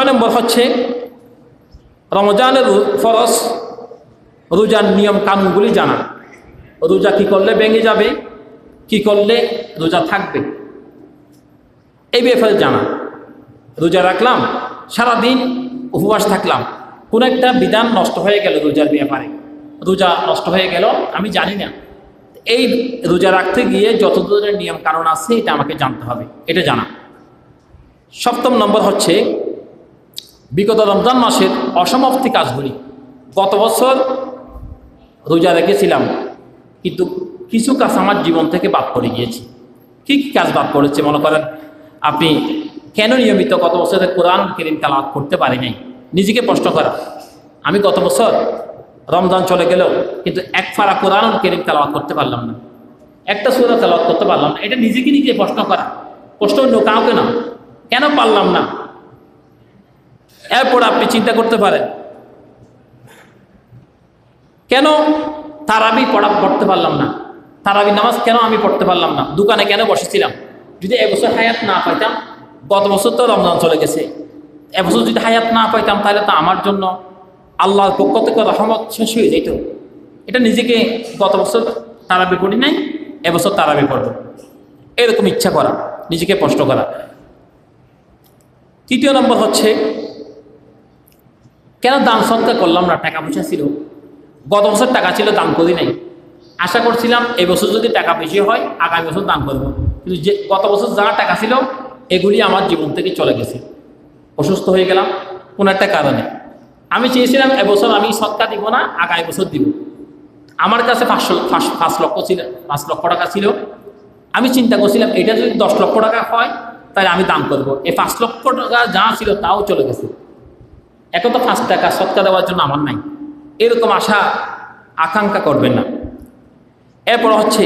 নম্বর হচ্ছে রমজানের ফরজ রোজার নিয়ম কানুনগুলি জানা। রোজা কি করলে ভেঙে যাবে, কি করলে রোজা থাকবে, এই ব্যাপারে জানা। রোজা রাখলাম, সারাদিন উপবাস থাকলাম, কোন একটা বিধান নষ্ট হয়ে গেল রোজার ব্যাপারে, রোজা নষ্ট হয়ে গেল, আমি জানি না। এই রোজা রাখতে গিয়ে যত ধরনের নিয়ম কানুন আছে এটা আমাকে জানতে হবে, এটা জানা। 7 নম্বর হচ্ছে বিগত রমজান মাসের অসমাপ্তি কাজগুলি। গত বছর রোজা রেখেছিলাম, কিন্তু কিছু কাজ আমার জীবন থেকে বাদ পড়ে গিয়েছে। কী কী কাজ বাদ পড়েছে? মনে করেন আপনি কেন নিয়মিত গত বছরে কোরআন কারীম তেলাওয়াত করতে পারি নাই, নিজেকে প্রশ্ন করা। আমি গত বছর রমজান চলে গেল কিন্তু এক পারা কোরআন কারীম তেলাওয়াত করতে পারলাম না, একটা সূরা তেলাওয়াত করতে পারলাম না। এটা নিজেকে নিজে প্রশ্ন করা, প্রশ্ন অন্য কাউকে না, কেন পারলাম না। এরপর আপনি চিন্তা করতে পারেন কেন তারাবি পড়তে পারলাম না, তারাবি নামাজ কেন আমি পড়তে পারলাম না, দোকানে কেন বসেছিলাম। যদি এবছর হায়াত না পাইতাম, গত বছর তো রমজান চলে গেছে, এবছর যদি হায়াত না পাইতাম তাহলে তো আমার জন্য আল্লাহর পক্ষ থেকে রহমত শেষ হয়ে যেত। এটা নিজেকে গত বছর তারাবি পড়ি নাই, এবছর তারাবি পড়ব, এরকম ইচ্ছা করা, নিজেকে প্রশ্ন করা। 3 নম্বর হচ্ছে কেন দান সদকা করলাম না, টাকা পয়সা ছিল, গত বছর টাকা ছিল দান করি নাই, আশা করছিলাম এবছর যদি টাকা বেশি হয় আগামী বছর দান করব, কিন্তু যে গত বছর যা টাকা ছিল এগুলি আমার জীবন থেকে চলে গেছে। অসুস্থ হয়ে গেলাম কোনো একটা কারণে, আমি চেয়েছিলাম এবছর আমি সদকা দিব না, আগামী বছর দিব। আমার কাছে 5 লক্ষ টাকা ছিল, আমি চিন্তা করছিলাম এটা যদি 10 লক্ষ টাকা হয় তাহলে আমি দান করব। এই 5 লক্ষ টাকা যা ছিল তাও চলে গেছে, এখন তো 5 টাকা সদকা দেওয়ার জন্য আমার নাই। এরকম আশা আকাঙ্ক্ষা করবেন না। এরপর হচ্ছে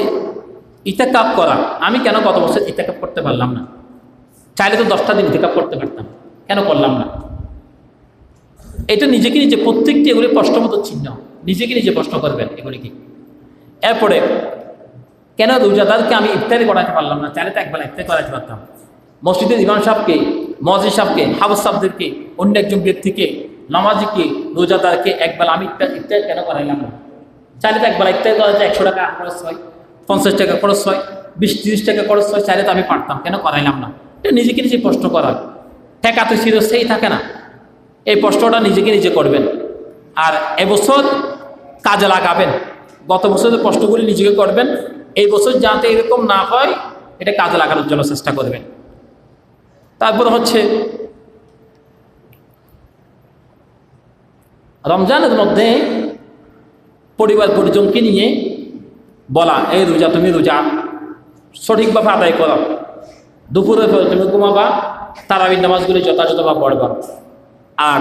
ইতিকাফ করা। আমি কেন গত বছর ইতিকাফ করতে পারলাম না, চাইলে তো 10টা দিন ইতিকাফ করতে পারতাম, কেন করলাম না। এটা নিজেকে নিজে প্রত্যেকটি এগুলি প্রশ্নবোধক চিহ্ন, নিজেকে নিজে প্রশ্ন করবেন এগুলি কি। এরপরে কেন রোজাদারকে আমি ইফতারি করাতে পারলাম না, চাইলে তো একবেলা ইফতারি করাতে পারতাম। মসজিদের ইমাম সাহেবকে, মসজিদ সাহেবকে, হাফেজ সাহেবদেরকে, অন্য একজন ব্যক্তিকে, নামাজিকে, রোজাদারকে একবেলা আমি ইফতারি কেন করাইলাম না। চাইলে তো একবেলা ইফতারি করাতে 100 টাকা খরচ হয়, 50 টাকা খরচ হয়, 20-30 টাকা খরচ হয়, চাইলে তো আমি পারতাম, কেন করাইলাম না। এটা নিজেকে নিজে প্রশ্ন করা। টাকা তো ছিল সেই থাকে না, এই প্রশ্নটা নিজেকে নিজে করবেন। আর এবছর কাজে লাগাবেন, গত বছরের প্রশ্নগুলি নিজেকে করবেন, এই বছর যাতে এরকম না হয় এটা কাজে লাগানোর জন্য চেষ্টা করবেন। তারপর হচ্ছে রমজানের মধ্যে পরিবার পরিজনকে নিয়ে বলা, এই রোজা তুমি রোজা সঠিকভাবে আদায় করো, দুপুরের পরে তুমি ঘুমাবা, তারাবির নামাজগুলি যথাযথভাবে পড়বা, আর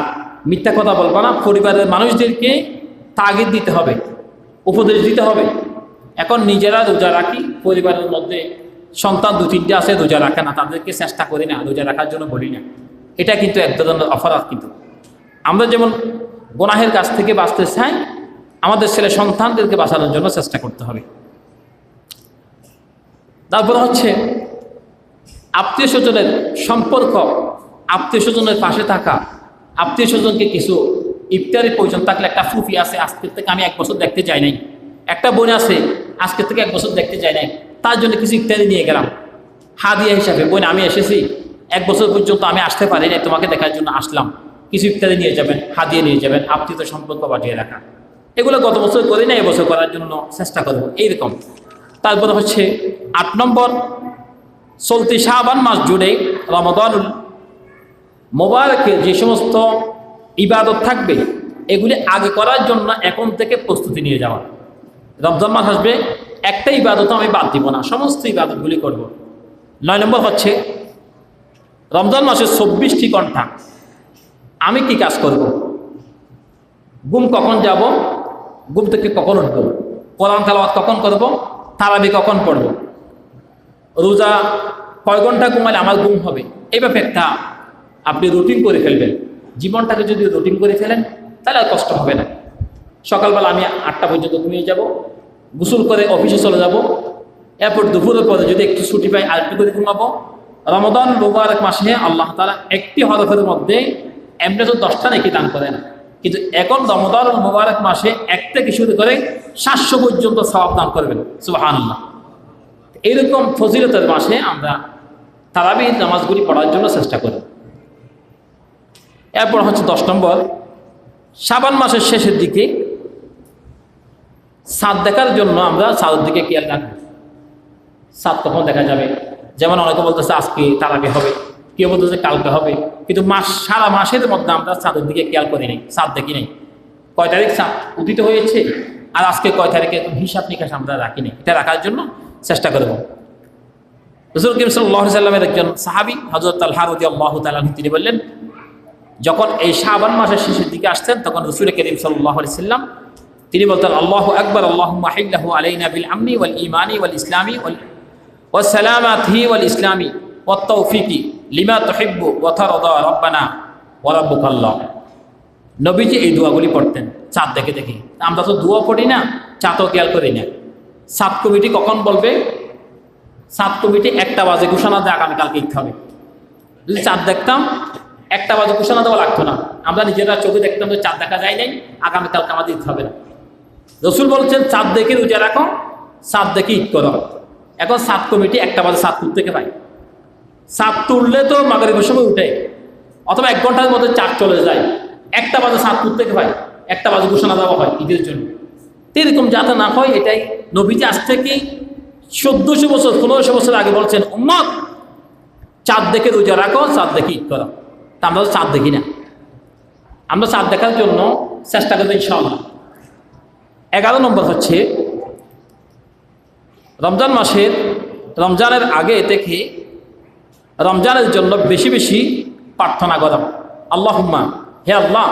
মিথ্যা কথা বলবা না। পরিবারের মানুষদেরকে তাগিদ দিতে হবে, উপদেশ দিতে হবে। এখন নিজেরা রোজা রাখি, পরিবারের মধ্যে সন্তান 2-3টে আছে রোজা রাখে না, তাদেরকে চেষ্টা করি না, রোজা রাখার জন্য বলি না। এটা কিন্তু এক ধরনের অপরাধ। কিন্তু আমরা যেমন গুনাহের কাছ থেকে বাঁচতে চাই, আমাদের ছেলে সন্তানদেরকে বাঁচানোর জন্য চেষ্টা করতে হবে। তারপর হচ্ছে আত্মীয় স্বজনের সম্পর্ক, আত্মীয় স্বজনের পাশে থাকা, আত্মীয় স্বজনকে কিছু ইফতারের প্রয়োজন থাকলে, একটা ফুফি আছে আজকের থেকে আমি 1 বছর দেখতে যাই নাই, একটা বোন আছে আজকের থেকে 1 বছর দেখতে যাই নাই, তার জন্য কিছু ইফতারি নিয়ে গেলাম হাদিয়া হিসাবে। বোন আমি এসেছি, 1 বছর পর্যন্ত আমি আসতে পারি নাই, তোমাকে দেখার জন্য আসলাম, কিছু ইফতারি নিয়ে যাবেন, হাদিয়া নিয়ে যাবেন, আত্মীয় সম্পর্ক বাটিয়ে রাখা। এগুলো গত বছর করি না, এবছর করার জন্য চেষ্টা করব, এইরকম। তারপরে হচ্ছে 8 নম্বর, চলতি শাবান মাস জুড়ে রমাদানুল মোবারকে যে সমস্ত ইবাদত থাকবে এগুলি আগে করার জন্য এখন থেকে প্রস্তুতি নিয়ে যাওয়া। রমজান মাস আসবে, একটা ইবাদত আমি বাদ দিব না, সমস্ত ইবাদতগুলি করব। 9 নম্বর হচ্ছে রমজান মাসের 24টি ঘন্টা আমি কি কাজ করব, ঘুম কখন যাব, ঘুম থেকে কখন উঠব, কোরআন তেলাওয়াত কখন করব, তারাবি কখন পড়ব, রোজা কয় ঘন্টা ঘুমালে আমার ঘুম হবে, এই ব্যাপারে একটা আপনি রুটিন করে ফেলবেন। জীবনটাকে যদি রুটিন করে ফেলেন তাহলে আর কষ্ট হবে না। সকালবেলা আমি 8টা পর্যন্ত ঘুমিয়ে যাব, গোসল করে অফিসে চলে যাব, এরপর দুপুরের পরে যদি একটু ছুটি পাই আরেকটু করে ঘুমাবো। রমাদান মুবারক মাসে আল্লাহ তাআলা একটি হরফের মধ্যে এমনি তো 10টা নেকি দান করেন, কিন্তু এখন রমজানুল মুবারক মাসে 1 থেকে শুরু করে 700 পর্যন্ত সওয়াব দান করবেন। সুবহানাল্লাহ। এইরকম ফজিলতের মাসে আমরা তারাবিহ নামাজগুলি পড়ার জন্য চেষ্টা করি। এরপর হচ্ছে 10 নম্বর, শাবান মাসের শেষের দিকে চাঁদ দেখার জন্য আমরা চাঁদের দিকে খেয়াল রাখবো। চাঁদ কখন দেখা যাবে, যেমন অনেকে বলতেছে আজকে তারাবিহ হবে, কেউ বলতেছে কালকে হবে, কিন্তু সারা মাসের মধ্যে আমরা চাঁদের দিকে খেয়াল করি নাই, চাঁদ দেখি নাই। কয় তারিখ চাঁদ উদিত হয়েছে আর আজকে কয় তারিখে হিসাব নিকাশ আমরা রাখি নাই, এটা রাখার জন্য চেষ্টা করব। রাসূল করিম সাল্লাল্লাহু আলাইহি সাল্লামের একজন সাহাবী হযরত তালহা রাদিয়াল্লাহু তাআলা আনহু তিনি বললেন, যখন এই শাবান মাসের শেষের দিকে আসতেন তখন রাসূল করিম সাল্লাল্লাহু আলাইহি সাল্লাম তিনি বলতেন, আল্লাহু আকবার, আল্লাহুম্মা হিল্লাহু আলাইনা বিল আমনি ওয়াল ঈমানি ওয়াল ইসলামি ওয়াস সালামাতি ওয়াল ইসলামি ওয়াত তাওফিকি লিমা তুহিব্বু ওয়া তারদা রব্বানা ওয়া রাব্বুকাল্লাহ। নবীজি এই দোয়াগুলি পড়তেন চাঁদ দেখে দেখে। আমরা তো দোয়া পড়ি না, চাঁদও খেয়াল করি না। চাঁদ কমিটি কখন বলবে? চাঁদ কমিটি 1টা বাজে ঘোষণা দেয় আগামীকালকে ঈদ হবে। যদি চাঁদ দেখতাম 1টা বাজে ঘোষণা দেওয়া লাগতো না, আমরা নিজেরা চোখে দেখতাম যে চাঁদ দেখা যায় নাই, আগামীকালকে আমাদের ঈদ হবে না। রসুল বলছেন চাঁদ দেখে রোজা রাখো, চাঁদ দেখে ঈদ করো। এখন চাঁদ কমিটি 1টা বাজে চাঁদ তুলতে থেকে পাই, চাঁদ তুললে তো মাগরিবের সময় উঠে, অথবা 1 ঘন্টার মধ্যে চাঁদ চলে যায়, 1টা বাজে চাঁদ তুলতে থেকে পাই, 1টা বাজে ঘোষণা দেওয়া হয় ঈদের জন্য। এরকম যাতে না হয় এটাই নবীজি আজ থেকে 1400 বছর 1500 বছর আগে বলছেন, উম্মত চাঁদ দেখে রোজা রাখো, চাঁদ দেখে ঈদ করো। তা আমরা তো চাঁদ দেখি না, আমরা চাঁদ দেখার জন্য চেষ্টা করবো ইনশাআল্লাহ। 11 নম্বর হচ্ছে রমজান মাসের রমজানের আগে থেকে রমজানের জন্য বেশি বেশি প্রার্থনা করা। আল্লাহুম্মা, হে আল্লাহ,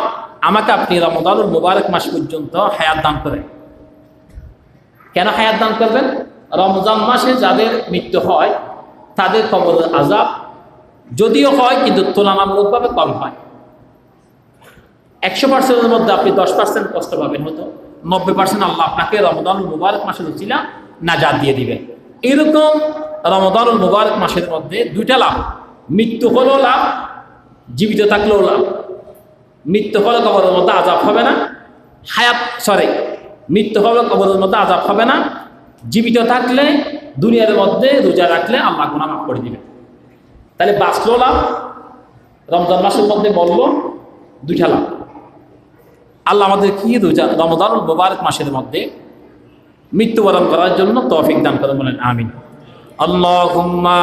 আমাকে আপনি রমজানুল মুবারক মাস পর্যন্ত হায়াত দান করেন। কেন হায়াত দান করবেন? রমজান মাসে যাদের মৃত্যু হয় তাদের কবরের আযাব যদিও হয় কিন্তু তুলনামূলকভাবে কম হয়। 100%-এর মধ্যে আপনি 10% কষ্ট পাবেন, হতো 90% আল্লাহ আপনাকে রমজানুল মুবারক মাসের উসিলা নাজাত দিয়ে দিবেন। এরকম রমজানুল মুবারক মাসের মধ্যে 2টা লাভ, মৃত্যু হলেও লাভ, জীবিত থাকলেও লাভ। মৃত্যু হলে কবরের মধ্যে আযাব হবে না, মৃত্যু হলে কবরের মধ্যে আযাব হবে না, জীবিত থাকলে দুনিয়ার মধ্যে রোজা রাখলে আল্লাহ গুনাহ মাফ করে দিবেন। তাহলে বাঁচলো লাভ, রমজান মাসের মধ্যে মরলো, 2টা লাভ। আল্লাহ আমাদের কি রমজানুল মুবারক মাসের মধ্যে মৃত্যুবরণ করার জন্য তৌফিক দান করে বলেন আমিন। আল্লাহুম্মা